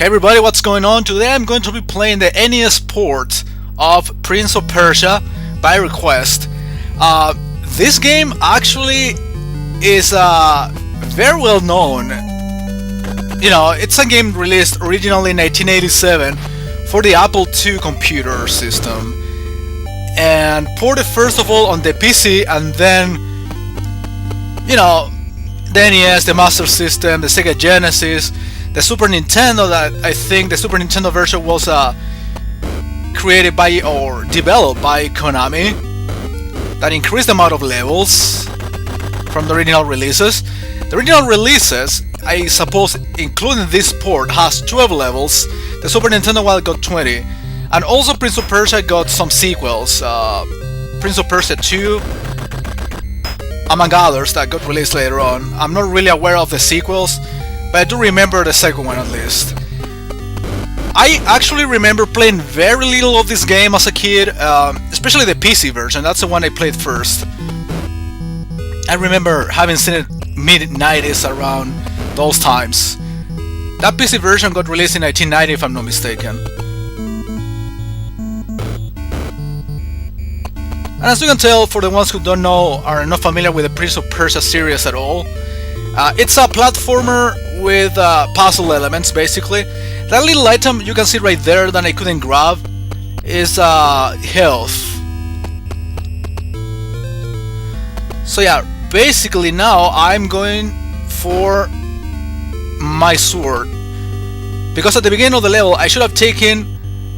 Hey everybody, what's going on? Today I'm going to be playing the NES port of Prince of Persia by request. This game actually is very well known. You know, it's a game released originally in 1987 for the Apple II computer system and ported first of all on the PC and then, you know, the NES, the Master System, the Sega Genesis, the Super Nintendo. That I think the Super Nintendo version was created by or developed by Konami, that increased the amount of levels from the original releases. The original releases, I suppose, including this port, has 12 levels. The Super Nintendo one got 20, and also Prince of Persia got some sequels. Prince of Persia 2, among others, that got released later on. I'm not really aware of the sequels, but I do remember the second one at least. I actually remember playing very little of this game as a kid, especially the PC version. That's the one I played first. I remember having seen it mid-90s, around those times. That PC version got released in 1990 if I'm not mistaken. And as you can tell, for the ones who don't know, are not familiar with the Prince of Persia series at all, it's a platformer with puzzle elements, basically. That little item you can see right there that I couldn't grab is health. So yeah, basically now I'm going for my sword, because at the beginning of the level I should have taken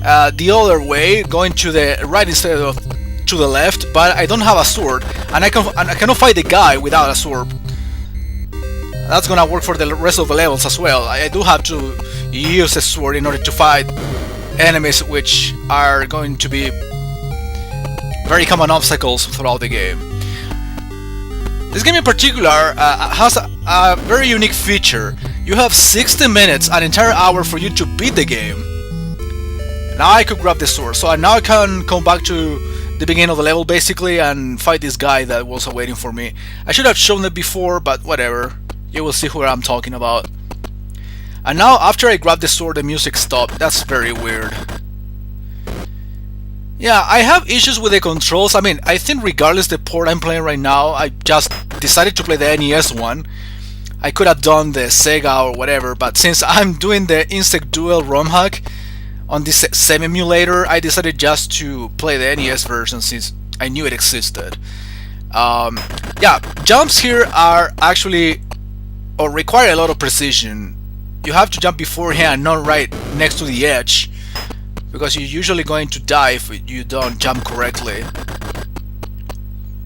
the other way, going to the right instead of to the left, but I don't have a sword, and I cannot fight the guy without a sword. That's gonna work for the rest of the levels as well. I do have to use a sword in order to fight enemies, which are going to be very common obstacles throughout the game. This game in particular has a very unique feature. You have 60 minutes, an entire hour, for you to beat the game. Now I could grab the sword, so now I can come back to the beginning of the level basically and fight this guy that was waiting for me. I should have shown it before, but whatever. You will see who I'm talking about. And now after I grab the sword, the music stopped. That's very weird. Yeah, I have issues with the controls. I mean, I think regardless the port I'm playing right now, I just decided to play the NES one. I could have done the Sega or whatever, but since I'm doing the Insect Duel ROM hack on this semi-emulator, I decided just to play the NES version since I knew it existed. Yeah, jumps here are actually or require a lot of precision. You have to jump beforehand, not right next to the edge, because you're usually going to die if you don't jump correctly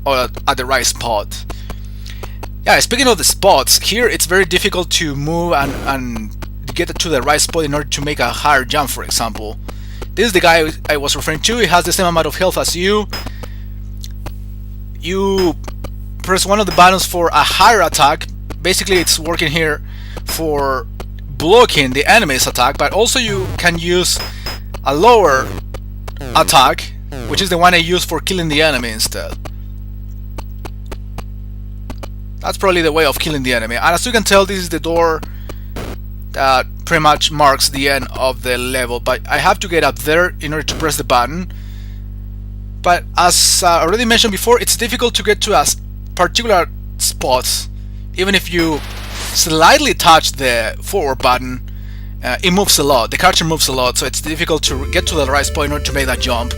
or at the right spot. Yeah, speaking of the spots, here it's very difficult to move and get to the right spot in order to make a higher jump, for example. This is the guy I was referring to. He has the same amount of health as you. You press one of the buttons for a higher attack. Basically it's working here for blocking the enemy's attack, but also you can use a lower attack, which is the one I use for killing the enemy instead. That's probably the way of killing the enemy. And as you can tell, this is the door that pretty much marks the end of the level, but I have to get up there in order to press the button. But as already mentioned before, it's difficult to get to a particular spots. Even if you slightly touch the forward button, it moves a lot. The character moves a lot, so it's difficult to get to the right spot in order to make that jump.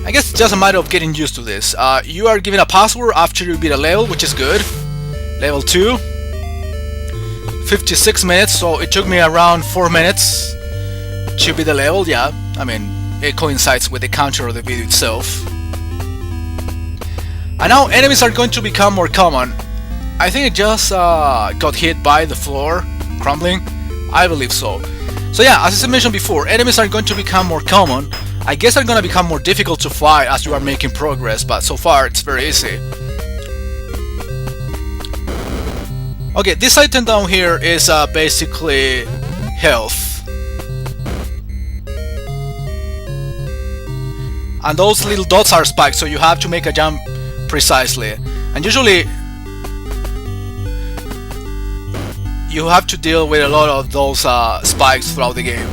I guess it's just a matter of getting used to this. You are given a password after you beat a level, which is good. Level 2. 56 minutes, so it took me around 4 minutes to beat the level. Yeah, I mean, it coincides with the counter of the video itself. And now enemies are going to become more common. I think it just got hit by the floor, crumbling. I believe so. So yeah, as I mentioned before, enemies are going to become more common. I guess they're going to become more difficult to fight as you are making progress, but so far it's very easy. Okay, this item down here is basically health. And those little dots are spikes, so you have to make a jump precisely. And usually you have to deal with a lot of those spikes throughout the game.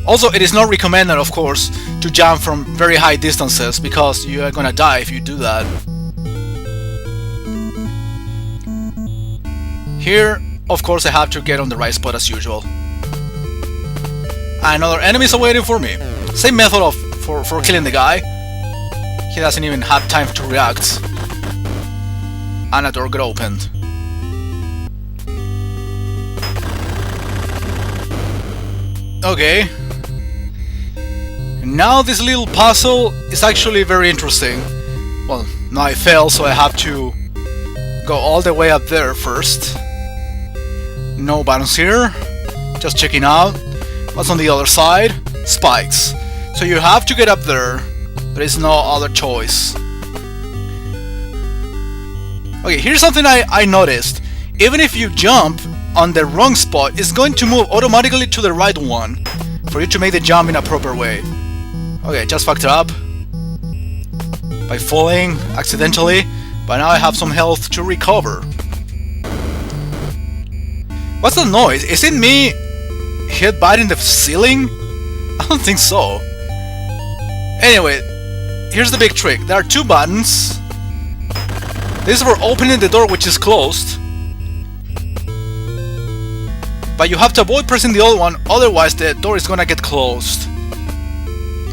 Also, it is not recommended, of course, to jump from very high distances, because you are gonna die if you do that. Here, of course, I have to get on the right spot as usual. Another enemies are waiting for me. Same method of for killing the guy. He doesn't even have time to react. And a door got opened. Okay. Now this little puzzle is actually very interesting. Well, now I fell, so I have to go all the way up there first. No buttons here. Just checking out. What's on the other side? Spikes. So you have to get up there. There is no other choice. Okay, here's something I noticed. Even if you jump on the wrong spot, it's going to move automatically to the right one for you to make the jump in a proper way. Okay, just fucked it up by falling accidentally, but now I have some health to recover. What's the noise? Is it me hit biting the ceiling? I don't think so. Anyway, here's the big trick. There are two buttons. This is for opening the door, which is closed. But you have to avoid pressing the other one, otherwise the door is gonna get closed.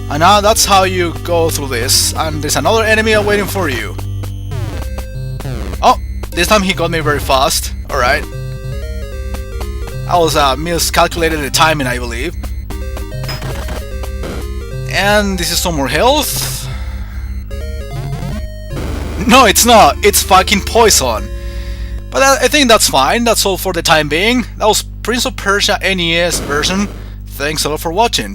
And now that's how you go through this. And there's another enemy waiting for you. Oh, this time he got me very fast. Alright. I was miscalculated the timing, I believe. And this is some more health. No, it's not. It's fucking poison. But I think that's fine. That's all for the time being. That was Prince of Persia NES version. Thanks a lot for watching.